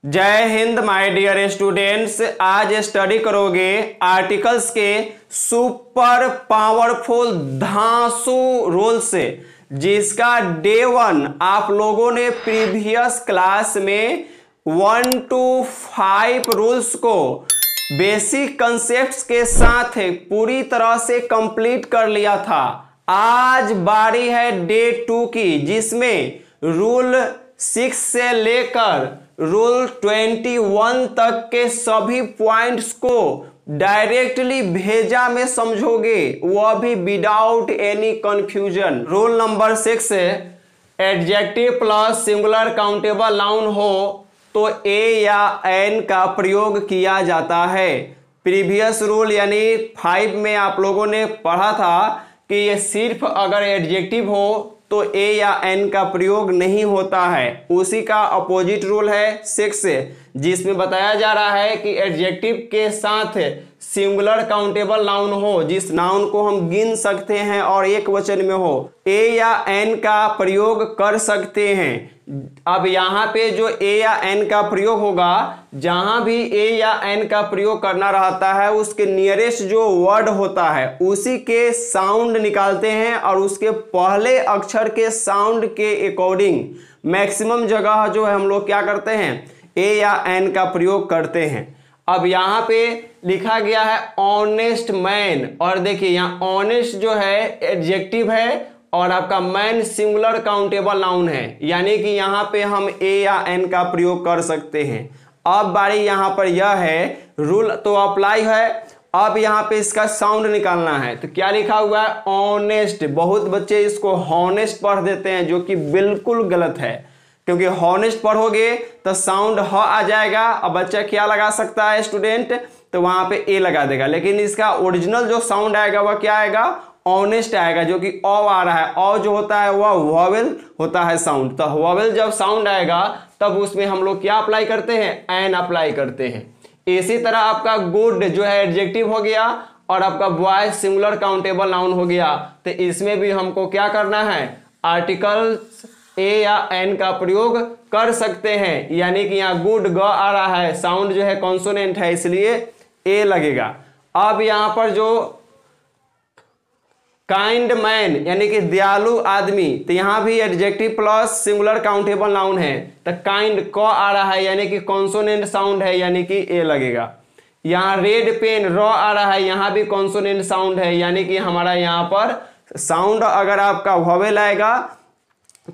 जय Hind my dear students. आज study करोगे आर्टिकल्स के सुपर पावरफुल धांसू रूल से, जिसका डे 1 आप लोगों ने प्रीवियस क्लास में 1 to 5 रूल्स को बेसिक कंसेप्ट्स के साथ पूरी तरह से कंप्लीट कर लिया था। आज बारी है डे 2 की, जिसमें रूल 6 से लेकर रूल 21 तक के सभी पॉइंट्स को डायरेक्टली भेजा में समझोगे, वह भी without any confusion. Rule number 6, adjective plus singular countable noun हो तो ए या एन का प्रयोग किया जाता है। प्रीवियस रूल यानी 5 में आप लोगों ने पढ़ा था कि ये सिर्फ अगर एडजेक्टिव हो तो ए या एन का प्रयोग नहीं होता है। उसी का अपोजिट रूल है 6, जिसमें बताया जा रहा है कि एडजेक्टिव के साथ सिंगुलर काउंटेबल नाउन हो, जिस नाउन को हम गिन सकते हैं और एक वचन में हो, ए या एन का प्रयोग कर सकते हैं। अब यहाँ पे जो ए या एन का प्रयोग होगा, जहां भी ए या एन का प्रयोग करना रहता है, उसके नियरेस्ट जो वर्ड होता है उसी के साउंड निकालते हैं और उसके पहले अक्षर के साउंड के अकॉर्डिंग मैक्सिमम जगह जो है हम लोग क्या करते हैं, ए या एन का प्रयोग करते हैं। अब यहाँ पे लिखा गया है ऑनेस्ट मैन, और देखिए यहाँ ऑनेस्ट जो है एडजेक्टिव है और आपका मैन सिंगुलर काउंटेबल नाउन है, यानी कि यहाँ पे हम ए या एन का प्रयोग कर सकते हैं। अब बारी यहाँ पर यह है, रूल तो अप्लाई है, अब यहाँ पे इसका साउंड निकालना है। तो क्या लिखा हुआ है, ऑनेस्ट। बहुत बच्चे इसको हॉनेस्ट पढ़ देते हैं, जो कि बिल्कुल गलत है, क्योंकि हॉनेस्ट पढ़ोगे तो साउंड ह आ जाएगा। अब बच्चा क्या लगा सकता है स्टूडेंट, तो वहां पे ए लगा देगा, लेकिन इसका ओरिजिनल जो साउंड आएगा वह क्या आएगा, ऑनेस्ट आएगा, जो कि ओ आ रहा है। ओ जो होता है वह वॉवेल होता है साउंड। तो वॉवेल जब साउंड आएगा तब उसमें हम लोग क्या अप्लाई करते हैं, एन अप्लाई करते हैं। इसी तरह आपका गुड जो है एडजेक्टिव हो गया और आपका बॉय सिंगुलर काउंटेबल नाउन हो गया। तो इसमें भी हमको क्या करना है, आर्टिकल्स ए या एन का प्रयोग कर सकते हैं, यानी कि यहाँ गुड ग आ रहा है, साउंड जो है कॉन्सोनेंट है, इसलिए ए लगेगा। अब यहाँ पर जो काइंड मैन यानी कि दयालु आदमी, तो यहाँ भी adjective plus singular countable noun है, तो काइंड क आ रहा है, यानी कि कॉन्सोनेंट साउंड है, यानी कि ए लगेगा। यहाँ रेड पेन र आ रहा है, यहाँ भी कॉन्सोनेंट साउंड है, यानी कि हमारा यहाँ पर साउंड अगर आपका वॉवेल आएगा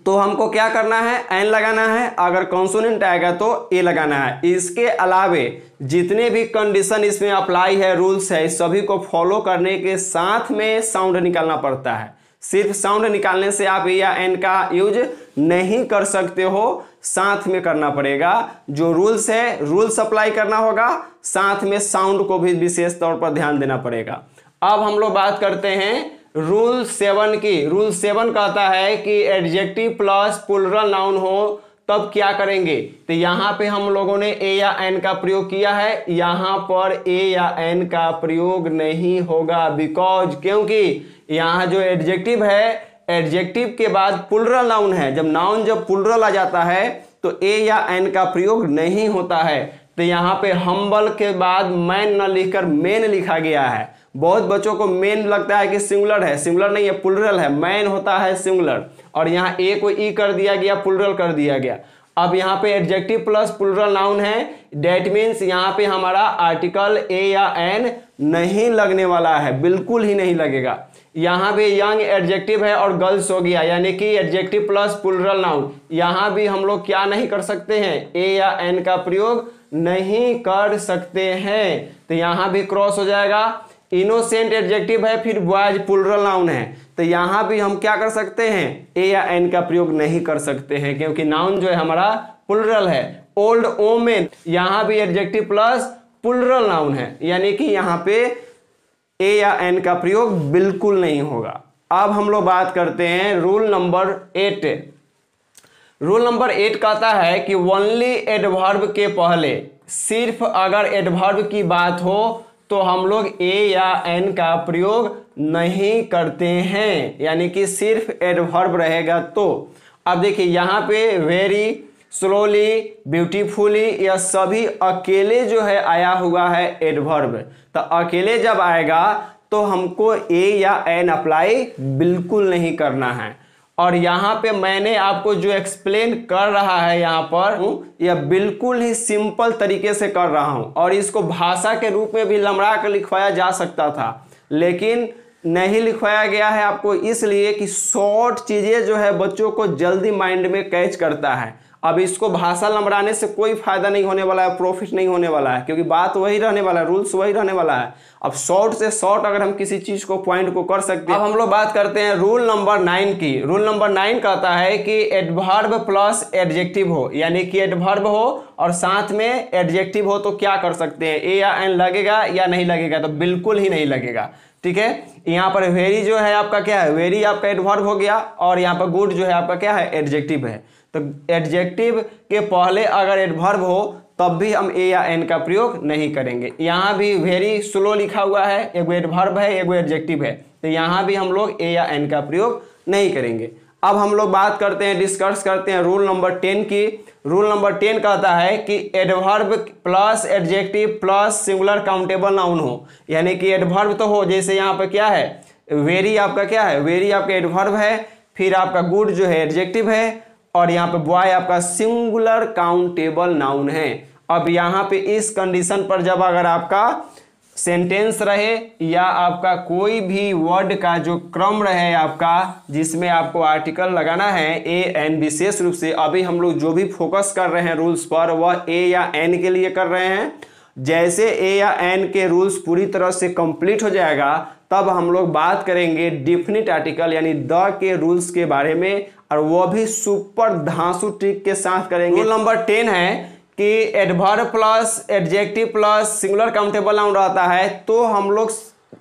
तो हमको क्या करना है, एन लगाना है, अगर कॉन्सोनेंट आएगा तो ए लगाना है। इसके अलावे जितने भी कंडीशन इसमें अप्लाई है, रूल्स है, सभी को फॉलो करने के साथ में साउंड निकालना पड़ता है। सिर्फ साउंड निकालने से आप ए या एन का यूज नहीं कर सकते हो, साथ में करना पड़ेगा। जो रूल्स है रूल्स अप्लाई करना होगा, साथ में साउंड को भी विशेष तौर पर ध्यान देना पड़ेगा। अब हम लोग बात करते हैं रूल 7 की। रूल 7 कहता है कि एडजेक्टिव प्लस प्लुरल नाउन हो तब क्या करेंगे। तो यहाँ पे हम लोगों ने ए या एन का प्रयोग किया है, यहाँ पर ए या एन का प्रयोग नहीं होगा, बिकॉज क्योंकि यहाँ जो एडजेक्टिव है, एडजेक्टिव के बाद प्लुरल नाउन है। जब नाउन जब प्लुरल आ जाता है तो ए या एन का प्रयोग नहीं होता है। तो यहाँ पे हम्बल के बाद मैन न लिखकर मेन लिखा गया है। बहुत बच्चों को मेन लगता है कि सिंगुलर है, सिंगुलर नहीं है, प्लुरल है, मैन होता है सिंगुलर, और यहाँ ए को ई कर दिया गया, प्लुरल कर दिया गया। अब यहाँ पे एडजेक्टिव प्लस प्लुरल नाउन है, डेट मीन्स यहाँ पे हमारा आर्टिकल ए या एन नहीं लगने वाला है, बिल्कुल ही नहीं लगेगा। यहाँ पे यंग एडजेक्टिव है और गर्ल्स हो गया, यानी कि एडजेक्टिव प्लस प्लुरल नाउन, यहाँ भी हम लोग क्या नहीं कर सकते हैं, ए या एन का प्रयोग नहीं कर सकते हैं। तो यहाँ भी क्रॉस हो जाएगा। इनोसेंट एडजेक्टिव है, फिर बॉयज प्लुरल नाउन है, तो यहाँ भी हम क्या कर सकते हैं, ए या एन का प्रयोग नहीं कर सकते हैं, क्योंकि नाउन जो है हमारा प्लुरल है। ओल्ड ओमेन, यहाँ भी एडजेक्टिव प्लस प्लुरल नाउन है, यानी कि यहाँ पे ए या एन का प्रयोग बिल्कुल नहीं होगा। अब हम लोग बात करते हैं रूल नंबर 8। रूल नंबर 8 कहता है कि ओनली एडवर्ब के पहले, सिर्फ अगर एडवर्ब की बात हो तो हम लोग ए या एन का प्रयोग नहीं करते हैं, यानी कि सिर्फ एडवर्ब रहेगा तो। अब देखिए यहाँ पे वेरी, स्लोली, ब्यूटीफुली, यह सभी अकेले जो है आया हुआ है एडवर्ब। तो अकेले जब आएगा तो हमको ए या एन अप्लाई बिल्कुल नहीं करना है। और यहाँ पे मैंने आपको जो एक्सप्लेन कर रहा है यहाँ पर, यह बिल्कुल ही सिंपल तरीके से कर रहा हूँ। और इसको भाषा के रूप में भी लमड़ा कर लिखवाया जा सकता था, लेकिन नहीं लिखवाया गया है आपको, इसलिए कि शॉर्ट चीजें जो है बच्चों को जल्दी माइंड में कैच करता है। अब इसको भाषा लंबड़ाने से कोई फायदा नहीं होने वाला है, प्रॉफिट नहीं होने वाला है, क्योंकि बात वही रहने वाला है, रूल्स वही रहने वाला है। अब शॉर्ट से शॉर्ट अगर हम किसी चीज को पॉइंट को कर सकते हैं। अब हम लोग बात करते हैं रूल नंबर 9 की। रूल नंबर 9 कहता है कि एडवर्ब प्लस एडजेक्टिव हो, यानी कि एडवर्ब हो और साथ में एडजेक्टिव हो तो क्या कर सकते हैं, ए या एन लगेगा या नहीं लगेगा? तो बिल्कुल ही नहीं लगेगा। ठीक है, यहाँ पर वेरी जो है आपका क्या है, वेरी आपका एडवर्ब हो गया, और यहाँ पर गुड जो है आपका क्या है, एडजेक्टिव है। तो एडजेक्टिव के पहले अगर एडवर्ब हो तब भी हम ए या एन का प्रयोग नहीं करेंगे। यहाँ भी वेरी स्लो लिखा हुआ है, एक एडवर्ब है एक एडजेक्टिव है, तो यहाँ भी हम लोग ए या एन का प्रयोग नहीं करेंगे। अब हम लोग बात करते हैं, डिस्कस करते हैं रूल नंबर 10 की। रूल नंबर 10 कहता है कि adverb plus adjective plus singular countable noun हो, यानी कि एडवर्ब तो हो, जैसे यहाँ पर क्या है, वेरी आपका क्या है, वेरी आपका एडवर्ब है, फिर आपका गुड जो है एडजेक्टिव है, और यहाँ पे बॉय आपका सिंगुलर काउंटेबल नाउन है। अब यहाँ पे इस कंडीशन पर जब अगर आपका सेंटेंस रहे या आपका कोई भी वर्ड का जो क्रम रहे आपका, जिसमें आपको आर्टिकल लगाना है ए एन, विशेष रूप से अभी हम लोग जो भी फोकस कर रहे हैं रूल्स पर वह ए या एन के लिए कर रहे हैं। जैसे ए या एन के रूल्स पूरी तरह से कंप्लीट हो जाएगा तब हम लोग बात करेंगे डिफिनिट आर्टिकल यानी द के रूल्स के बारे में, और वो भी सुपर धांसू ट्रिक के साथ करेंगे। रूल नंबर 10 है कि adverb plus adjective plus singular countable noun रहता है तो हम लोग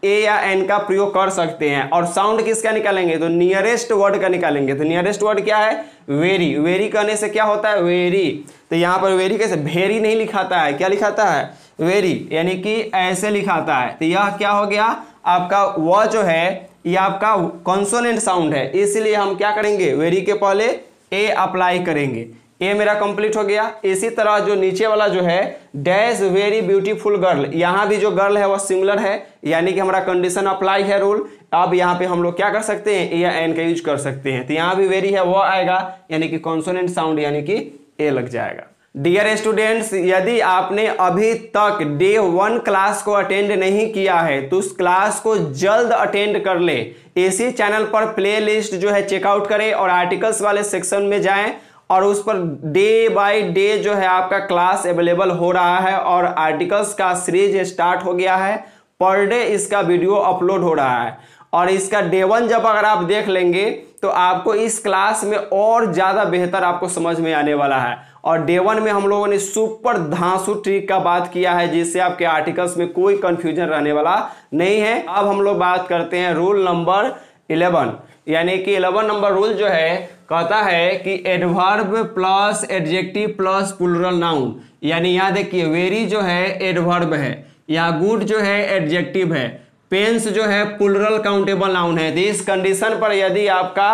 ए या एन का प्रयोग कर सकते हैं। और साउंड किसका निकालेंगे, तो नियरेस्ट वर्ड का निकालेंगे। तो नियरेस्ट वर्ड क्या है, वेरी। वेरी कहने से क्या होता है, वेरी। तो यहाँ पर वेरी कैसे, वेरी नहीं लिखाता है, क्या लिखाता है, वेरी, यानी कि ऐसे लिखाता है। तो यह क्या हो गया आपका, वह जो है ये आपका कॉन्सोनेंट साउंड है, इसलिए हम क्या करेंगे, वेरी के पहले ए अप्लाई करेंगे। ए मेरा कंप्लीट हो गया। इसी तरह जो नीचे वाला जो है डैश वेरी ब्यूटीफुल गर्ल, यहाँ भी जो गर्ल है वह सिंगुलर है, यानी कि हमारा कंडीशन अप्लाई है रूल। अब यहाँ पे हम लोग क्या कर सकते हैं, ए या एन का यूज कर सकते हैं। तो यहाँ भी वेरी है वह आएगा, यानी कि कॉन्सोनेंट साउंड यानी कि ए लग जाएगा। डियर स्टूडेंट्स, यदि आपने अभी तक डे 1 क्लास को अटेंड नहीं किया है तो उस क्लास को जल्द अटेंड कर ले। इसी चैनल पर प्लेलिस्ट जो है चेकआउट करें और आर्टिकल्स वाले सेक्शन में जाएं, और उस पर डे बाय डे जो है आपका क्लास अवेलेबल हो रहा है, और आर्टिकल्स का सीरीज स्टार्ट हो गया है। पर डे इसका वीडियो अपलोड हो रहा है, और इसका डे 1 जब अगर आप देख लेंगे तो आपको इस क्लास में और ज़्यादा बेहतर आपको समझ में आने वाला है। और डे 1 में हम लोगों ने सुपर धांसू ट्रिक का बात किया है, जिससे आपके आर्टिकल्स में कोई कंफ्यूजन रहने वाला नहीं है। अब हम लोग बात करते हैं रूल नंबर 11, यानी कि 11 नंबर रूल जो है कहता है कि adverb plus adjective plus plural noun, यानी यहाँ देखिए वेरी जो है एडवर्ब है, यहाँ गुड जो है एडजेक्टिव है, पेंस जो है प्लूरल काउंटेबल नाउन है। तो इस कंडीशन पर यदि आपका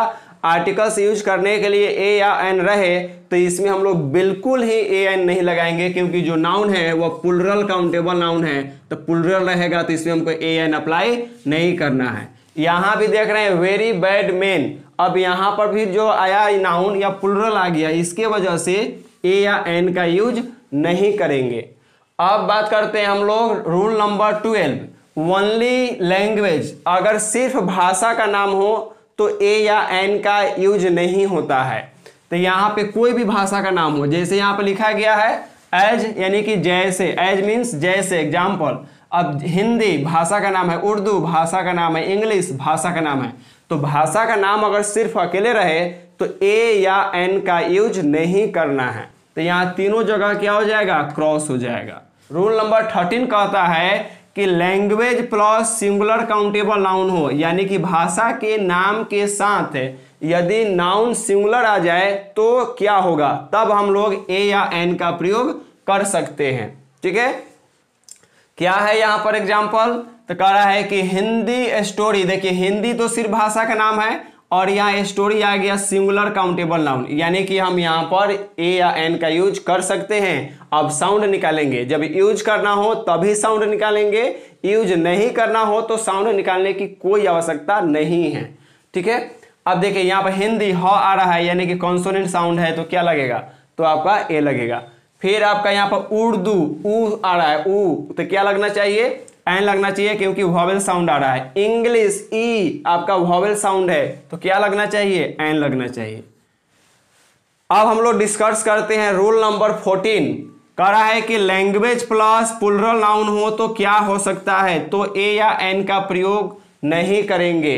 आर्टिकल्स यूज करने के लिए ए या एन रहे तो इसमें हम लोग बिल्कुल ही ए एन नहीं लगाएंगे, क्योंकि जो नाउन है वह प्लूरल काउंटेबल नाउन है, तो प्लूरल रहेगा तो इसमें हमको ए एन अप्लाई नहीं करना है। यहाँ भी देख रहे हैं वेरी बैड मैन, अब यहाँ पर भी जो आया नाउन या प्लूरल आ गया, इसके वजह से ए या एन का यूज नहीं करेंगे। अब बात करते हैं हम लोग रूल नंबर 12, ओनली लैंग्वेज। अगर सिर्फ भाषा का नाम हो तो ए या एन का यूज नहीं होता है। तो यहाँ पे कोई भी भाषा का नाम हो, जैसे यहाँ पे लिखा गया है एज, यानी कि जैसे, एज मीन्स जैसे, एग्जाम्पल। अब हिंदी भाषा का नाम है, उर्दू भाषा का नाम है, इंग्लिश भाषा का नाम है। तो भाषा का नाम अगर सिर्फ अकेले रहे तो ए या एन का यूज नहीं करना है। तो यहाँ तीनों जगह क्या हो जाएगा, क्रॉस हो जाएगा। रूल नंबर 13 कहता है कि language plus singular countable noun हो, यानी कि भाषा के नाम के साथ यदि नाउन सिंगुलर आ जाए तो क्या होगा, तब हम लोग ए या एन का प्रयोग कर सकते हैं। ठीक है, क्या है यहाँ पर एग्जाम्पल, तो कह रहा है कि हिंदी स्टोरी। देखिए हिंदी तो सिर्फ भाषा का नाम है, और यहाँ स्टोरी आ गया सिंगुलर काउंटेबल नाउन, यानी कि हम यहाँ पर ए या एन का यूज कर सकते हैं। अब साउंड निकालेंगे, जब यूज करना हो तभी साउंड निकालेंगे, यूज नहीं करना हो तो साउंड निकालने की कोई आवश्यकता नहीं है। ठीक है, अब देखिए यहाँ पर हिंदी ह आ रहा है, यानी कि कॉन्सोनेंट साउंड है, तो क्या लगेगा, तो आपका ए लगेगा। फिर आपका यहाँ पर उर्दू ऊ आ रहा है, ऊ, तो क्या लगना चाहिए, एन लगना चाहिए, क्योंकि वॉवेल साउंड आ रहा है। इंग्लिश ई आपका वॉवेल साउंड है, तो क्या लगना चाहिए, एन लगना चाहिए। अब हम लोग डिस्कस करते हैं रूल नंबर 14। कह रहा है कि लैंग्वेज प्लस प्लुरल नाउन हो तो क्या हो सकता है, तो ए या एन का प्रयोग नहीं करेंगे।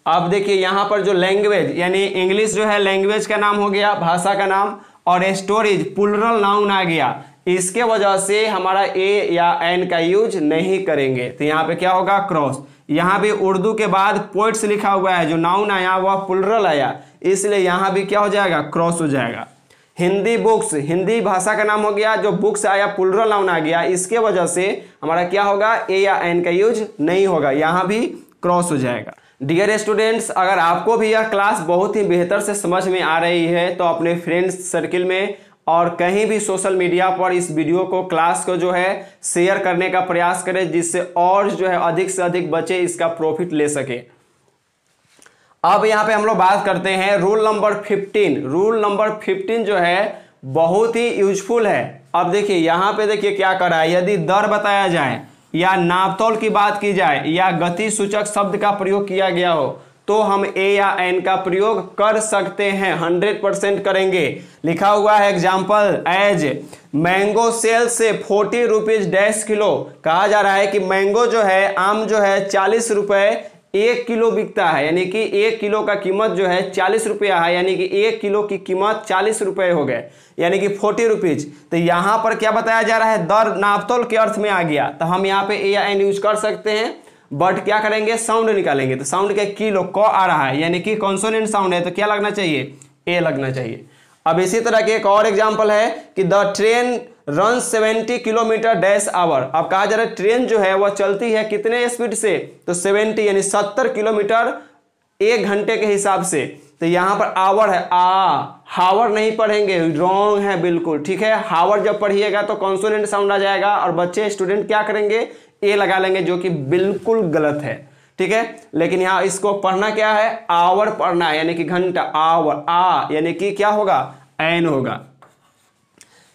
अब देखिए यहाँ पर जो लैंग्वेज यानी इंग्लिश जो है लैंग्वेज का नाम हो गया, भाषा का नाम, और स्टोरेज प्लुरल नाउन आ गया, इसके वजह से हमारा ए या एन का यूज नहीं करेंगे। तो यहाँ पे क्या होगा, क्रॉस। यहाँ भी उर्दू के बाद पोइट्स लिखा हुआ है, जो नाउन आया वह प्लुरल आया, इसलिए यहाँ भी क्या हो जाएगा, क्रॉस हो जाएगा। हिंदी बुक्स, हिंदी भाषा का नाम हो गया, जो बुक्स आया प्लुरल नाउन आ गया, इसके वजह से हमारा क्या होगा, ए या एन का यूज नहीं होगा, यहाँ भी क्रॉस हो जाएगा। डियर स्टूडेंट्स, अगर आपको भी यह क्लास बहुत ही बेहतर से समझ में आ रही है तो अपने फ्रेंड्स सर्किल में और कहीं भी सोशल मीडिया पर इस वीडियो को, क्लास को जो है शेयर करने का प्रयास करें, जिससे और जो है अधिक से अधिक बच्चे इसका प्रॉफिट ले सके। अब यहाँ पे हम लोग बात करते हैं रूल नंबर 15। रूल नंबर 15 जो है बहुत ही यूजफुल है। अब देखिए यहाँ पे देखिए क्या कर रहा है, यदि दर बताया जाए या नापतोल की बात की जाए या गति सूचक शब्द का प्रयोग किया गया हो तो हम ए या एन का प्रयोग कर सकते हैं, 100% करेंगे। लिखा हुआ है एग्जाम्पल, एज मैंगो सेल से 40 रुपीज डैश किलो। कहा जा रहा है कि मैंगो जो है, आम जो है 40 रुपए 1 किलो बिकता है, यानी कि 1 किलो का कीमत जो है 40 रुपया है, यानी कि 1 किलो की कीमत 40 रुपए हो गए, यानी कि 40 रुपीज। तो यहाँ पर क्या बताया जा रहा है, दर नापतोल के अर्थ में आ गया, तो हम यहाँ पे ए या एन यूज कर सकते हैं, बट क्या करेंगे, साउंड निकालेंगे। तो साउंड के किलो क आ रहा है, यानी कि कॉन्सोनेंट साउंड है, तो क्या लगना चाहिए, ए लगना चाहिए। अब इसी तरह के एक और एग्जांपल है कि the train run 70 kilometre dash hour. अब कहा जा रहा है ट्रेन जो है वह चलती है कितने स्पीड से, तो 70 यानी 70 किलोमीटर 1 घंटे के हिसाब से। तो यहाँ पर आवर है, हावर नहीं पढ़ेंगे, रॉन्ग है बिल्कुल, ठीक है। हावर जब पढ़िएगा तो कॉन्सोनेंट साउंड आ जाएगा और बच्चे स्टूडेंट क्या करेंगे, ए लगा लेंगे, जो कि बिल्कुल गलत है, ठीक है। लेकिन यहाँ इसको पढ़ना क्या है, आवर पढ़ना है, यानी कि घंटा, आवर, आ यानी कि क्या होगा, एन होगा,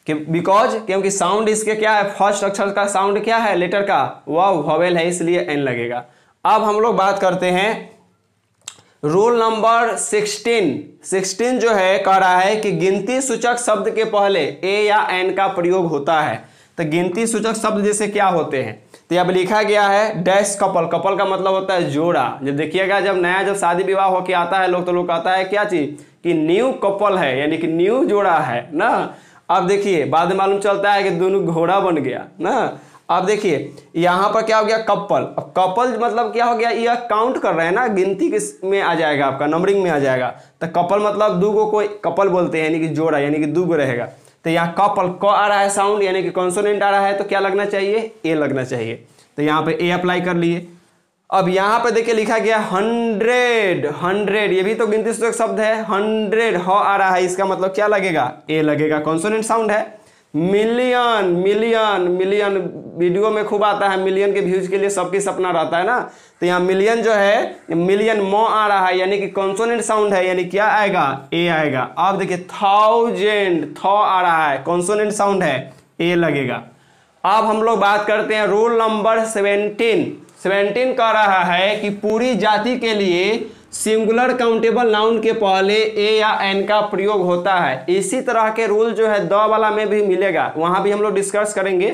बिकॉज क्योंकि साउंड इसके क्या है, फर्स्ट अक्षर का साउंड क्या है, लेटर का, वह वॉवेल है, इसलिए एन लगेगा। अब हम लोग बात करते हैं रूल नंबर 16 जो है कह रहा है कि गिनती सूचक शब्द के पहले ए या एन का प्रयोग होता है। तो गिनती सूचक शब्द जैसे क्या होते हैं, तो अब लिखा गया है डैश कपल। कपल का मतलब होता है जोड़ा। जब देखिएगा जब शादी विवाह होके आता है लोग, तो लोग कहता है क्या चीज, कि न्यू कपल है, यानी कि न्यू जोड़ा है ना। अब देखिए बाद में मालूम चलता है कि दोनों घोड़ा बन गया ना। अब देखिए यहाँ पर क्या हो गया, कपल। अब कपल मतलब क्या हो गया, यह काउंट कर रहे हैं ना, गिनती में आ जाएगा, आपका नंबरिंग में आ जाएगा। तो कपल मतलब दो को कपल बोलते हैं, यानी कि जोड़ा, यानी कि दो रहेगा। तो यहाँ कपल क आ रहा है साउंड, यानी कि कॉन्सोनेंट आ रहा है, तो क्या लगना चाहिए, ए लगना चाहिए। तो यहाँ पे ए अप्लाई कर लिए। अब यहाँ पे देखिए लिखा गया 100, ये भी तो गिनती सूचक शब्द है, 100 ह आ रहा है, इसका मतलब क्या लगेगा, ए लगेगा, कॉन्सोनेंट साउंड है। मिलियन वीडियो में खूब आता है, मिलियन के व्यूज के लिए सबकी सपना रहता है ना। तो यहाँ मिलियन जो है, मिलियन मो आ रहा है, यानी कि कॉन्सोनेंट साउंड है, यानी क्या आएगा, ए आएगा। अब देखिए 1000 थ आ रहा है, कॉन्सोनेंट साउंड है, ए लगेगा। अब हम लोग बात करते हैं रूल नंबर 17 कह रहा है कि पूरी जाति के लिए सिंगुलर काउंटेबल नाउन के पहले ए या एन का प्रयोग होता है। इसी तरह के रूल जो है द वाला में भी मिलेगा, वहां भी हम लोग डिस्कस करेंगे।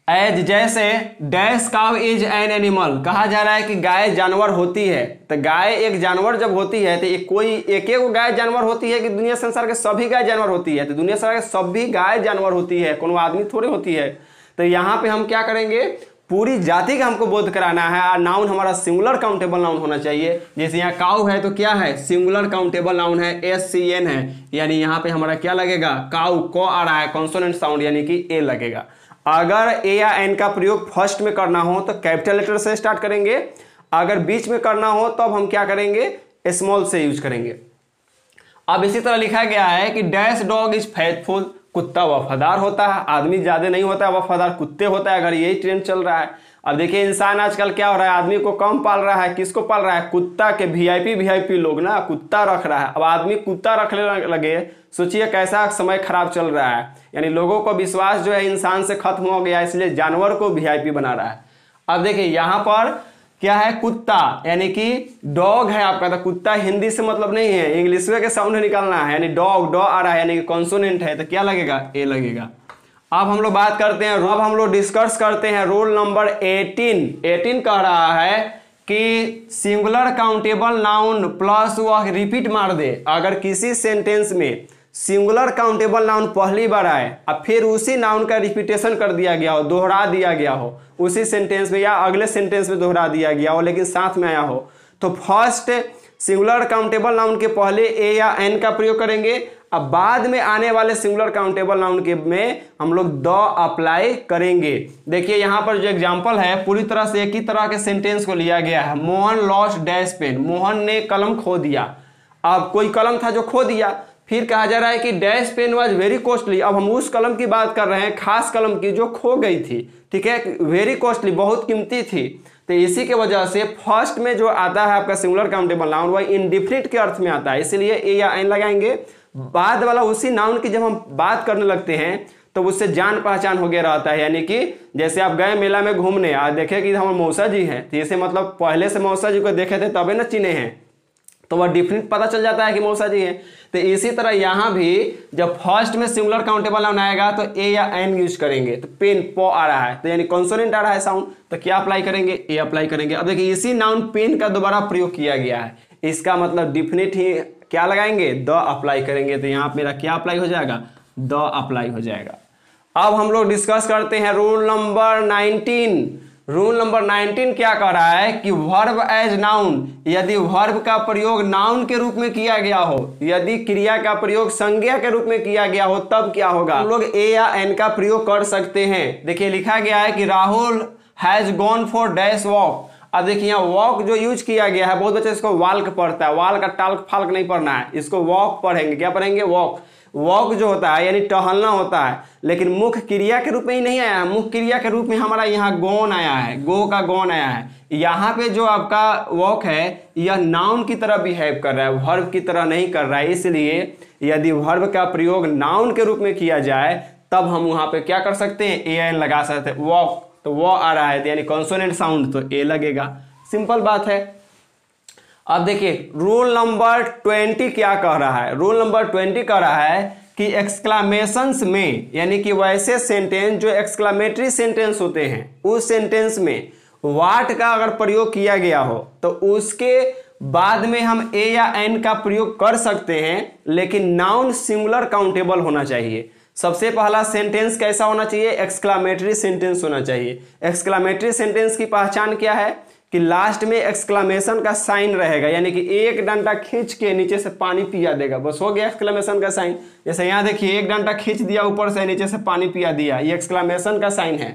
एज जैसे dash cow is an animal, कहा जा रहा है कि गाय जानवर होती है। तो गाय एक जानवर जब होती है तो कोई एक गाय जानवर होती है कि दुनिया संसार के सभी गाय जानवर होती है, तो दुनिया संसार के सभी गाय जानवर होती है, कोनो आदमी थोड़ी होती है। तो यहाँ पे हम क्या करेंगे, पूरी जाति का हमको बोध कराना है, और नाउन हमारा सिंगुलर काउंटेबल नाउन होना चाहिए। जैसे यहाँ काउ है तो क्या है, सिंगुलर काउंटेबल नाउन है, SCN है, यानी यहाँ पे हमारा क्या लगेगा, काउ को आ रहा है, कॉन्सोनेंट साउंड, यानी कि ए लगेगा। अगर ए या एन का प्रयोग फर्स्ट में करना हो तो कैपिटल लेटर से स्टार्ट करेंगे, अगर बीच में करना हो तो अब हम क्या करेंगे, स्मॉल से यूज करेंगे। अब इसी तरह लिखा गया है कि डैश डॉग इज फेथफुल, कुत्ता वफादार होता है, आदमी ज्यादा नहीं होता है वफादार, कुत्ते होता है, अगर यही ट्रेंड चल रहा है। अब देखिए इंसान आजकल क्या हो रहा है, आदमी को कम पाल रहा है, किसको पाल रहा है, कुत्ता के वीआईपी लोग ना कुत्ता रख रहा है। अब आदमी कुत्ता रखने लगे, सोचिए कैसा समय खराब चल रहा है, यानी लोगों को विश्वास जो है इंसान से खत्म हो गया, इसलिए जानवर को वीआईपी बना रहा है। अब देखिए यहाँ पर क्या है, कुत्ता यानी कि डॉग है आपका, तो कुत्ता हिंदी से मतलब नहीं है, इंग्लिश के साउंड निकालना है, यानी डॉग डॉ आ रहा है, यानी कि कॉन्सोनेंट है, तो क्या लगेगा, ए लगेगा। अब हम लोग बात करते हैं, अब हम लोग डिस्कस करते हैं रोल नंबर 18 कह रहा है कि सिंगुलर काउंटेबल नाउन प्लस वह रिपीट मार दे। अगर किसी सेंटेंस में सिंगुलर काउंटेबल नाउन पहली बार आए और फिर उसी नाउन का रिपीटेशन कर दिया गया हो, दोहरा दिया गया हो उसी सेंटेंस में या अगले सेंटेंस में दोहरा दिया गया हो लेकिन साथ में आया हो, तो फर्स्ट सिंगुलर काउंटेबल नाउन के पहले ए या एन का प्रयोग करेंगे। अब बाद में आने वाले सिंगुलर काउंटेबल नाउन के में हम लोग द अप्लाई करेंगे। देखिए यहाँ पर जो एग्जांपल है पूरी तरह से एक ही तरह के सेंटेंस को लिया गया है। Mohan lost dash pen, Mohan ने कलम खो दिया। अब कोई कलम था जो खो दिया, फिर कहा जा रहा है कि dash pen was very costly. अब हम उस कलम की बात कर रहे हैं, खास कलम की जो खो गई थी, ठीक है, वेरी कॉस्टली बहुत कीमती थी। तो इसी के वजह से फर्स्ट में जो आता है आपका सिंगुलर काउंटेबल नाउन वह इंडिफिनिट के अर्थ में आता है, इसलिए ए या एन लगाएंगे। बाद वाला उसी नाउन की जब हम बात करने लगते हैं तो उससे जान पहचान हो गया रहता है, यानी कि जैसे आप गए मेला में घूमने, आज देखे कि हमारे मौसा जी हैं, तो इसे मतलब पहले से मौसा जी को देखे थे तबे ना चिन्हे हैं, तो वह डिफरेंट पता चल जाता है कि मौसा जी हैं। तो इसी तरह यहाँ भी जब फर्स्ट में सिंगुलर काउंटेबल नाउन आएगा तो ए या एन यूज करेंगे। तो पेन पो आ रहा है तो यानी कॉन्सोनेंट आ रहा है साउंड, तो क्या अप्लाई करेंगे, ए अप्लाई करेंगे। अब देखिए इसी नाउन पेन का दोबारा प्रयोग किया गया है, इसका मतलब डिफिनिट ही क्या लगाएंगे, द अप्लाई करेंगे। तो यहाँ मेरा क्या अप्लाई हो जाएगा, द अप्लाई हो जाएगा। अब हम लोग डिस्कस करते हैं रूल नंबर 19। रूल नंबर 19 क्या कह रहा है कि वर्ब एज नाउन, यदि वर्ब का प्रयोग नाउन के रूप में किया गया हो, यदि क्रिया का प्रयोग संज्ञा के रूप में किया गया हो, तब क्या होगा, हम लोग ए या एन का प्रयोग कर सकते हैं। देखिए लिखा गया है कि Rahul has gone for dash walk. अब देखिए यहाँ वॉक जो यूज किया गया है, बहुत बच्चे इसको वाल्क पढ़ता है, वाल का टाल्क फाल्क नहीं पढ़ना है, इसको वॉक पढ़ेंगे। क्या पढ़ेंगे, वॉक। वॉक जो होता है यानी टहलना होता है, लेकिन मुख्य क्रिया के रूप में ही नहीं आया है, मुख्य क्रिया के रूप में हमारा यहाँ गॉन आया है, गो का गॉन आया है। यहाँ पे जो आपका वॉक है यह नाउन की तरह बिहेव कर रहा है, वर्ब की तरह नहीं कर रहा है। इसलिए यदि वर्ब का प्रयोग नाउन के रूप में किया जाए तब हम वहां पे क्या कर सकते हैं, ए एन लगा सकते हैं। वॉक तो वो आ रहा है यानी कॉन्सोनेंट साउंड, तो ए लगेगा, सिंपल बात है। अब देखिए रूल नंबर 20 क्या कह रहा है, रूल नंबर 20 कह रहा है कि एक्सक्लामेशंस में, यानी कि वैसे सेंटेंस जो एक्सक्लामेटरी सेंटेंस होते हैं, उस सेंटेंस में व्हाट का अगर प्रयोग किया गया हो तो उसके बाद में हम ए या एन का प्रयोग कर सकते हैं, लेकिन नाउन सिंगुलर काउंटेबल होना चाहिए। सबसे पहला सेंटेंस कैसा होना चाहिए, एक्सक्लामेटरी सेंटेंस होना चाहिए। एक्सक्लामेटरी सेंटेंस की पहचान क्या है कि लास्ट में एक्सक्लामेशन का साइन रहेगा, यानी कि एक डंडा खींच के नीचे से पानी पिया देगा, बस हो गया एक्सक्लामेशन का साइन। जैसे यहाँ देखिए एक डंडा खींच दिया ऊपर से, नीचे से पानी पिया दिया, ये एक्सक्लामेशन का साइन है,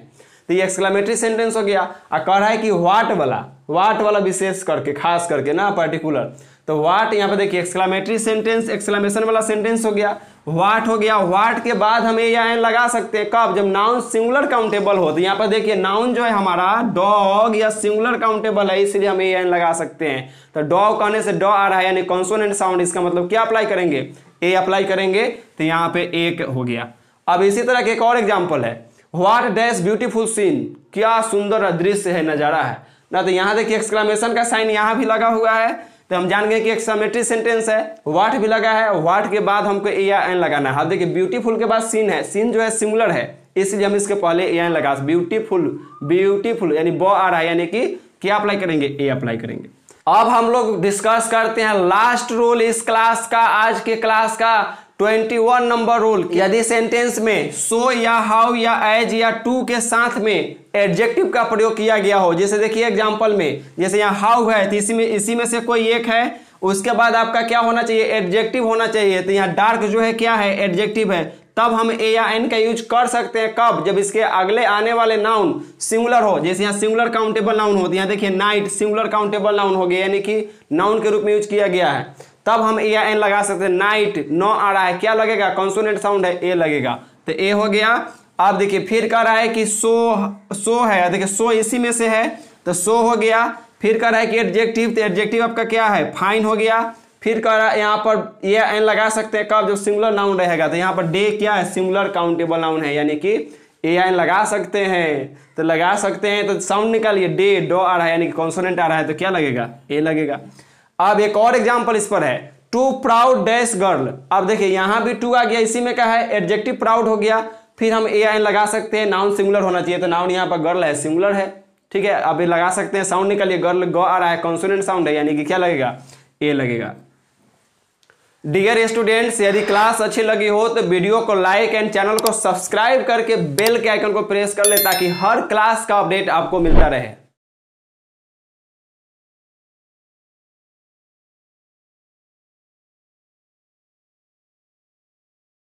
तो ये एक्सक्लामेटरी सेंटेंस हो गया। और कह रहा है कि व्हाट वाला विशेष करके, खास करके ना पर्टिकुलर, तो व्हाट यहाँ पे देखिए एक्सक्लामेटरी सेंटेंस, एक्सक्लामेशन वाला सेंटेंस हो गया, व्हाट हो गया। व्हाट के बाद हम ए या एन लगा सकते हैं कब, जब नाउन सिंगुलर काउंटेबल हो। तो यहाँ पर देखिए नाउन जो है हमारा डॉग या सिंगुलर काउंटेबल है, इसलिए हम ए या एन लगा सकते हैं। तो डॉग कहने से डॉ आ रहा है यानी कॉन्सोनेंट साउंड, इसका मतलब क्या अप्लाई करेंगे, ए अप्लाई करेंगे, तो यहाँ पे एक हो गया। अब इसी तरह के एक और एग्जाम्पल है, व्हाट डैश ब्यूटीफुल सीन, क्या सुंदर दृश्य है, नजारा है ना। तो यहाँ देखिए एक्सक्लामेशन का साइन यहाँ भी लगा हुआ है, तो हम जान गए कि एक्सक्लामेटरी सेंटेंस है। व्हाट भी लगा है, व्हाट के बाद हमको ए या एन लगाना है। अब देखिए ब्यूटीफुल के बाद सीन है, सीन जो है सिंगुलर है, इसलिए हम इसके पहले ए एन लगा, ब्यूटीफुल यानी बो आ रहा है, यानी कि क्या अप्लाई करेंगे, ए अप्लाई करेंगे। अब हम लोग डिस्कस करते हैं लास्ट रूल इस क्लास का, आज के क्लास का 21 नंबर रूल। यदि सेंटेंस में सो या हाउ या एज या टू के साथ में एडजेक्टिव का प्रयोग किया गया हो, जैसे देखिए एग्जांपल में, जैसे यहाँ हाउ है तो इसी में से कोई एक है, उसके बाद आपका क्या होना चाहिए, एडजेक्टिव होना चाहिए। तो यहाँ डार्क जो है क्या है, एडजेक्टिव है, तब हम ए या एन का यूज कर सकते हैं। कब? जब इसके अगले आने वाले नाउन सिंगुलर हो। जैसे यहाँ सिंगुलर काउंटेबल नाउन होती है, देखिए नाइट सिंगुलर काउंटेबल नाउन हो गया, यानी कि नाउन के रूप में यूज किया गया है, तब हम ए या एन लगा सकते हैं। नाइट नो आ रहा है, क्या लगेगा? कॉन्सोनेंट साउंड है, ए लगेगा, तो ए हो गया। आप देखिए फिर कह रहा है कि सो है, देखिए सो इसी में से है, तो सो हो गया। फिर कह रहा है कि एडजेक्टिव, तो एडजेक्टिव आपका क्या है? फाइन हो गया। फिर कह रहा है यहाँ पर ए एन लगा सकते हैं कब? जब सिंगुलर नाउन रहेगा, तो यहाँ पर डे क्या है? सिंगुलर काउंटेबल नाउन है, यानी कि ए एन लगा सकते हैं, तो लगा सकते हैं। तो साउंड निकालिए, डे डो आ रहा है, यानी कि कॉन्सोनेंट आ रहा है, तो क्या लगेगा? ए लगेगा। अब एक और एग्जाम्पल इस पर है, टू प्राउड डैश गर्ल। अब देखिए यहाँ भी टू आ गया, इसी में क्या है? एडजेक्टिव प्राउड हो गया। फिर हम ए एन लगा सकते हैं, नाउन सिंगुलर होना चाहिए, तो नाउन यहाँ पर गर्ल है, सिंगुलर है, ठीक है। अभी लगा सकते हैं, साउंड निकालिए, गर्ल ग आ रहा है, कॉन्सोनेंट साउंड है, यानी कि क्या लगेगा? ए लगेगा। डियर स्टूडेंट्स, यदि क्लास अच्छी लगी हो तो वीडियो को लाइक एंड चैनल को सब्सक्राइब करके बेल के आइकन को प्रेस कर ले, ताकि हर क्लास का अपडेट आपको मिलता रहे।